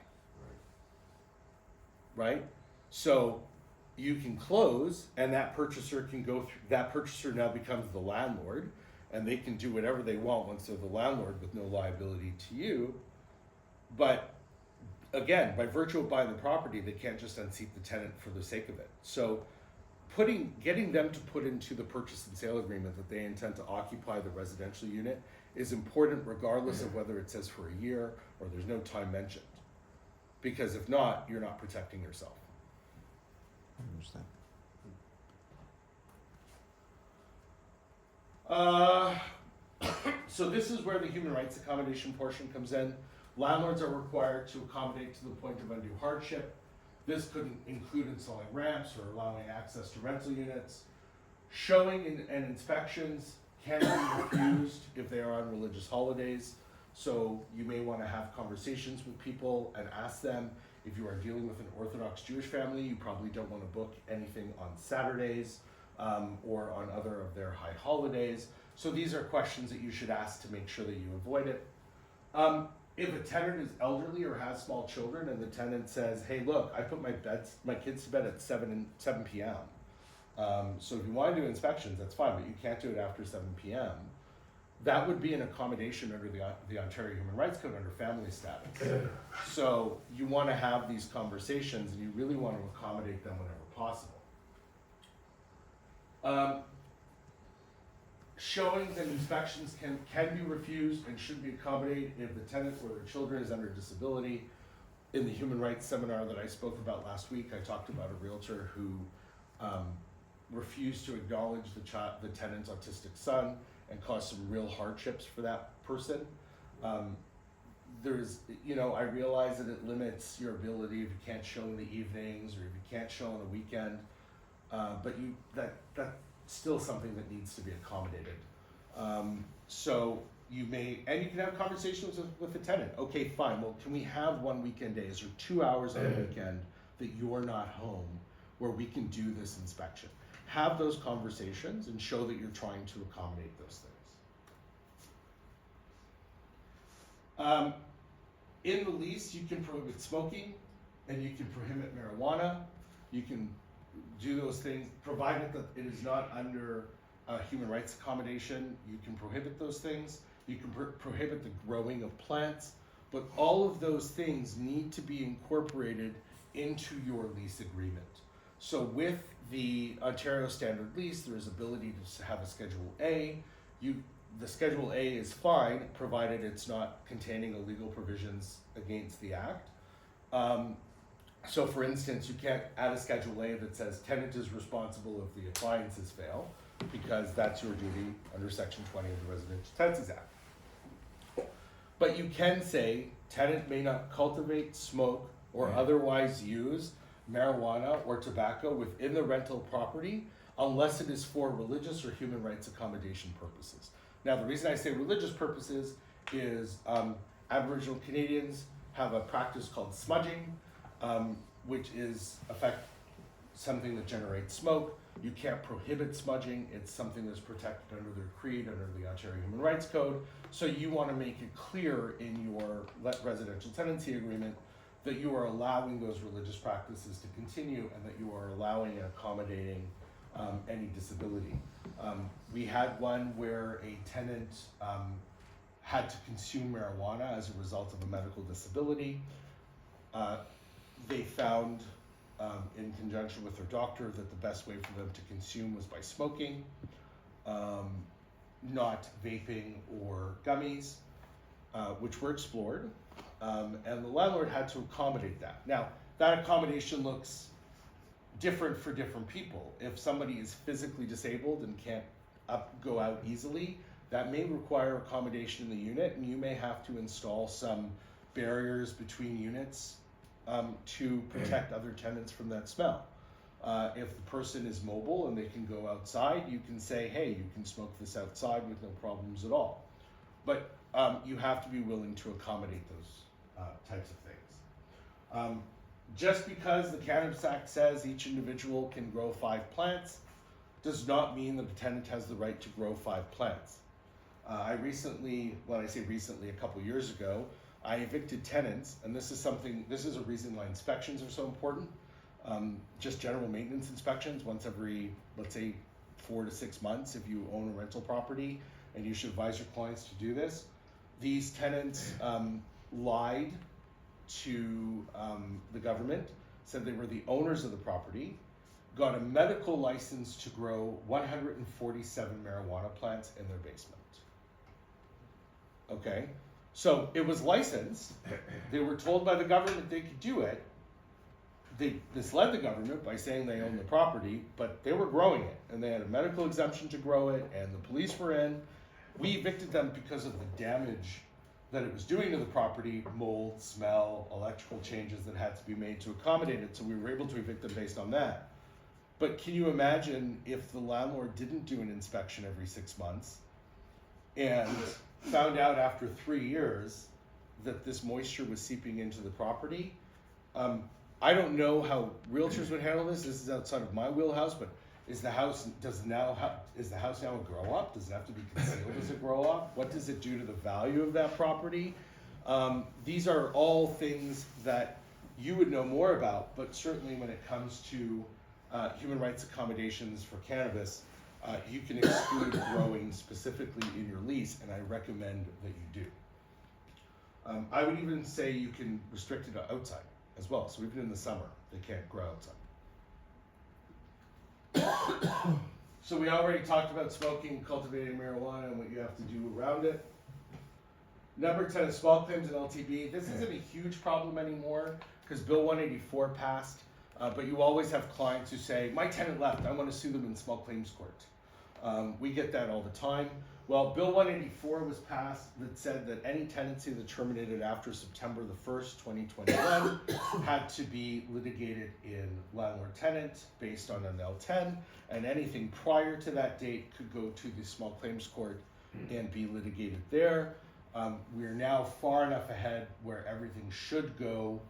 Right? So you can close and that purchaser can go through, that purchaser now becomes the landlord and they can do whatever they want once they're the landlord with no liability to you. But again, by virtue of buying the property, they can't just unseat the tenant for the sake of it. So getting them to put into the purchase and sale agreement that they intend to occupy the residential unit is important regardless of whether it says for a year or there's no time mentioned. Because if not, you're not protecting yourself. I understand. So this is where the human rights accommodation portion comes in. Landlords are required to accommodate to the point of undue hardship. This could include installing ramps or allowing access to rental units. Showing and inspections can be refused if they are on religious holidays. So you may want to have conversations with people and ask them, if you are dealing with an Orthodox Jewish family, you probably don't want to book anything on Saturdays or on other of their high holidays. So these are questions that you should ask to make sure that you avoid it. If a tenant is elderly or has small children and the tenant says, hey, look, I put my kids to bed at 7 p.m. So if you want to do inspections, that's fine, but you can't do it after 7 p.m. That would be an accommodation under the Ontario Human Rights Code under family status. So you want to have these conversations and you really want to accommodate them whenever possible. Showing that inspections can be refused and should be accommodated if the tenant or their children is under disability. In the human rights seminar that I spoke about last week, I talked about a realtor who refused to acknowledge the tenant's autistic son and caused some real hardships for that person. I realize that it limits your ability if you can't show in the evenings or if you can't show on the weekend, but that's still something that needs to be accommodated. So you can have conversations with the tenant. Okay, fine, well, can we have 1 weekend days or 2 hours on a weekend that you're not home where we can do this inspection? Have those conversations and show that you're trying to accommodate those things. In the lease, you can prohibit smoking and you can prohibit marijuana. You can do those things, provided that it is not under human rights accommodation. You can prohibit those things. You can prohibit the growing of plants, but all of those things need to be incorporated into your lease agreement. So with the Ontario Standard Lease, there is ability to have a Schedule A. The Schedule A is fine, provided it's not containing illegal provisions against the Act. So for instance, you can't add a Schedule A that says tenant is responsible if the appliances fail, because that's your duty under Section 20 of the Residential Tenancies Act. But you can say tenant may not cultivate, smoke, or otherwise use marijuana or tobacco within the rental property unless it is for religious or human rights accommodation purposes. Now, the reason I say religious purposes is Aboriginal Canadians have a practice called smudging, which is something that generates smoke. You can't prohibit smudging. It's something that's protected under their creed, under the Ontario Human Rights Code. So you want to make it clear in your residential tenancy agreement that you are allowing those religious practices to continue and that you are allowing and accommodating any disability. We had one where a tenant had to consume marijuana as a result of a medical disability. They found, in conjunction with their doctor, that the best way for them to consume was by smoking, not vaping or gummies, which were explored. And the landlord had to accommodate that. Now, that accommodation looks different for different people. If somebody is physically disabled and can't go out easily, that may require accommodation in the unit, and you may have to install some barriers between units to protect other tenants from that smell. If the person is mobile and they can go outside, you can say, hey, you can smoke this outside with no problems at all. But you have to be willing to accommodate those types of things. Just because the Cannabis Act says each individual can grow 5 plants does not mean that the tenant has the right to grow 5 plants. I recently, when I say recently, a couple years ago, I evicted tenants, and this is a reason why inspections are so important. Just general maintenance inspections once every, let's say, 4 to 6 months if you own a rental property, and you should advise your clients to do this. These tenants lied to the government, said they were the owners of the property, got a medical license to grow 147 marijuana plants in their basement. Okay, so it was licensed. They were told by the government they could do it. They misled the government by saying they owned the property, but they were growing it, and they had a medical exemption to grow it, and the police were in. We evicted them because of the damage that it was doing to the property, mold, smell, electrical changes that had to be made to accommodate it, so we were able to evict them based on that. But can you imagine if the landlord didn't do an inspection every 6 months and found out after 3 years that this moisture was seeping into the property? I don't know how realtors would handle this. This is outside of my wheelhouse, but is the house now a grow up? Does it have to be concealed as a grow up? What does it do to the value of that property? These are all things that you would know more about, but certainly when it comes to human rights accommodations for cannabis, you can exclude growing specifically in your lease, and I recommend that you do. I would even say you can restrict it outside as well. So even in the summer, they can't grow outside. So we already talked about smoking, cultivating marijuana, and what you have to do around it. Number 10 is small claims and LTB. This isn't a huge problem anymore because Bill 184 passed, but you always have clients who say, my tenant left, I want to sue them in small claims court. We get that all the time. Well, Bill 184 was passed that said that any tenancy that terminated after September the 1st, 2021 had to be litigated in landlord tenant based on an L10, and anything prior to that date could go to the small claims court and be litigated there. We're now far enough ahead where everything should go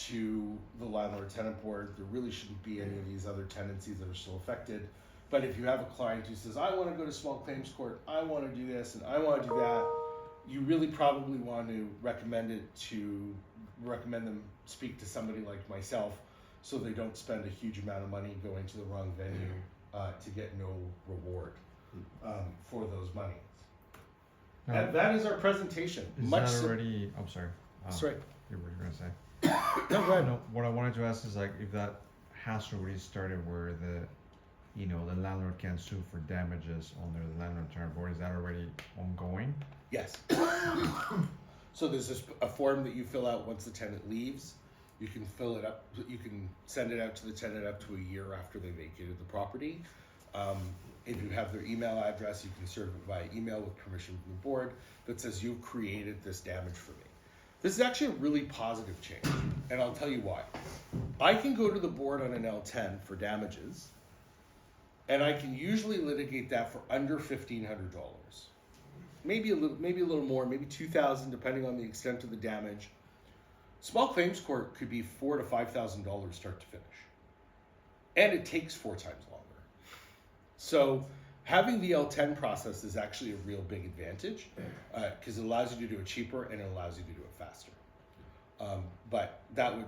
to the Landlord Tenant Board. There really shouldn't be any of these other tenancies that are still affected. But if you have a client who says, I want to go to small claims court, I want to do this and I want to do that, you really probably want to recommend them speak to somebody like myself so they don't spend a huge amount of money going to the wrong venue to get no reward for those monies. Now, And that is our presentation. is Much that sim- already? I'm sorry. Sorry. You were gonna say. No, go ahead. No, what I wanted to ask is like if that has already started, where the landlord can sue for damages under the Landlord Tenant Board. Is that already ongoing? Yes. So there's a form that you fill out once the tenant leaves. You can fill it up. You can send it out to the tenant up to a year after they vacated the property. If you have their email address, you can serve it via email with permission from the board that says you've created this damage for me. This is actually a really positive change, and I'll tell you why. I can go to the board on an L10 for damages, and I can usually litigate that for under $1,500. Maybe a little more, maybe $2,000, depending on the extent of the damage. Small claims court could be $4,000 to $5,000 start to finish, and it takes 4 times longer. So having the L10 process is actually a real big advantage because it allows you to do it cheaper and it allows you to do it faster. But that would,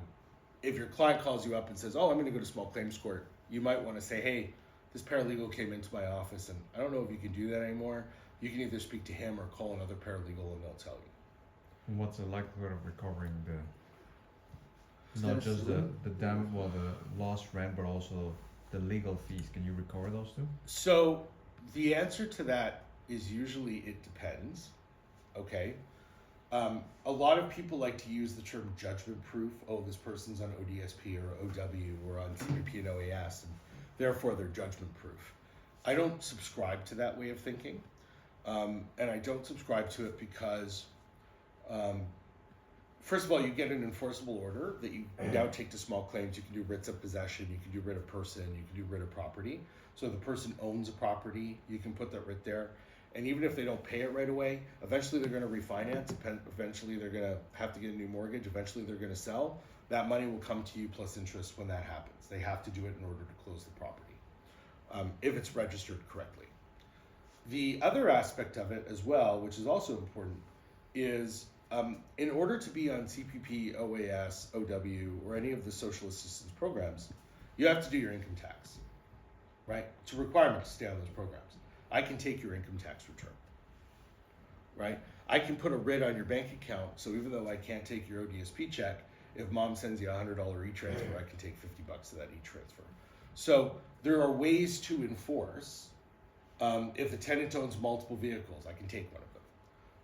if your client calls you up and says, "Oh, I'm going to go to small claims court," you might want to say, "Hey, this paralegal came into my office and I don't know if you can do that anymore. You can either speak to him or call another paralegal and they'll tell you." And what's the likelihood of recovering Is not that just true? the lost rent, but also the legal fees? Can you recover those too? So the answer to that is usually it depends. Okay. A lot of people like to use the term judgment proof. Oh, this person's on ODSP or OW or on CBP and OAS, and therefore they're judgment proof. I don't subscribe to that way of thinking. And I don't subscribe to it because first of all, you get an enforceable order that you now take to small claims. You can do writs of possession, you can do writ of person, you can do writ of property. So if the person owns a property, you can put that writ there. And even if they don't pay it right away, eventually they're going to refinance. Eventually they're going to have to get a new mortgage. Eventually they're going to sell. That money will come to you plus interest when that happens. They have to do it in order to close the property, if it's registered correctly. The other aspect of it as well, which is also important, is in order to be on CPP, OAS, OW, or any of the social assistance programs, you have to do your income tax, right? It's a requirement to stay on those programs. I can take your income tax return, right? I can put a writ on your bank account, so even though I can't take your ODSP check, if mom sends you a $100 e-transfer, I can take $50 of that e-transfer. So there are ways to enforce. If the tenant owns multiple vehicles, I can take one of them.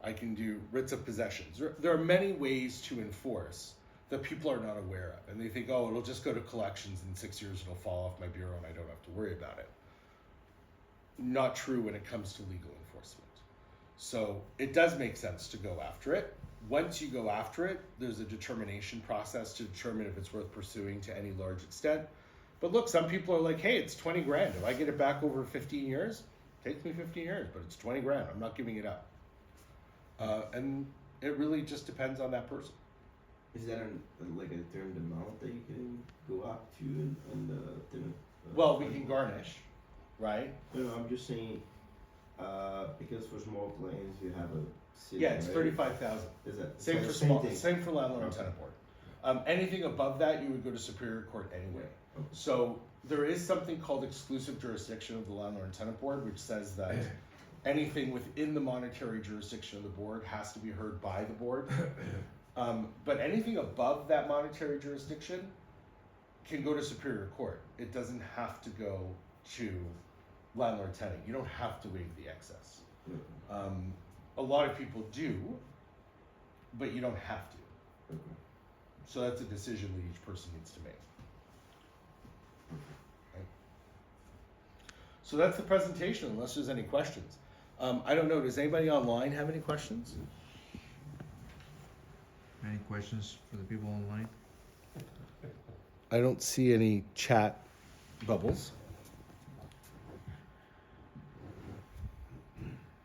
I can do writs of possessions. There are many ways to enforce that people are not aware of. And they think, oh, it'll just go to collections in 6 years, it'll fall off my bureau and I don't have to worry about it. Not true when it comes to legal enforcement. So it does make sense to go after it. Once you go after it, there's a determination process to determine if it's worth pursuing to any large extent. But look, some people are like, hey, it's 20 grand. If I get it back over 15 years, it takes me 15 years, but it's 20 grand. I'm not giving it up. And it really just depends on that person. Is that like a determined amount that you can go up to on the tenant? Well, we can garnish, right? No, I'm just saying, because for small claims you have a ceiling, Yeah, it's right? 35,000. Is that Same so for same small, thing? same for landlord and Okay. tenant board. Anything above that, you would go to Superior Court anyway. Okay. So there is something called exclusive jurisdiction of the Landlord and Tenant Board, which says that anything within the monetary jurisdiction of the board has to be heard by the board. But anything above that monetary jurisdiction can go to Superior Court. It doesn't have to go to landlord tenant. You don't have to waive the excess. A lot of people do, but you don't have to. Okay. So that's a decision that each person needs to make. Okay. So that's the presentation, unless there's any questions. I don't know, does anybody online have any questions? Any questions for the people online? I don't see any chat bubbles.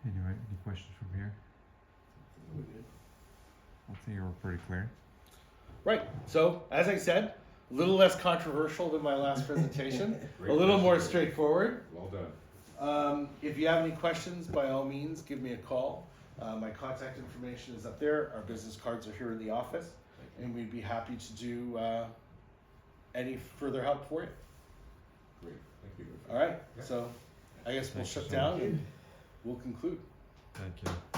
Anyway, any questions from here? I think you were pretty clear. Right, so as I said, a little less controversial than my last presentation, a Great little more presentation. straightforward. Well done. If you have any questions, by all means, give me a call. My contact information is up there. Our business cards are here in the office, and we'd be happy to do any further help for you. Great, thank you. All right, Yeah. so I guess we'll Thank you shut so down much. and we'll conclude. Thank you.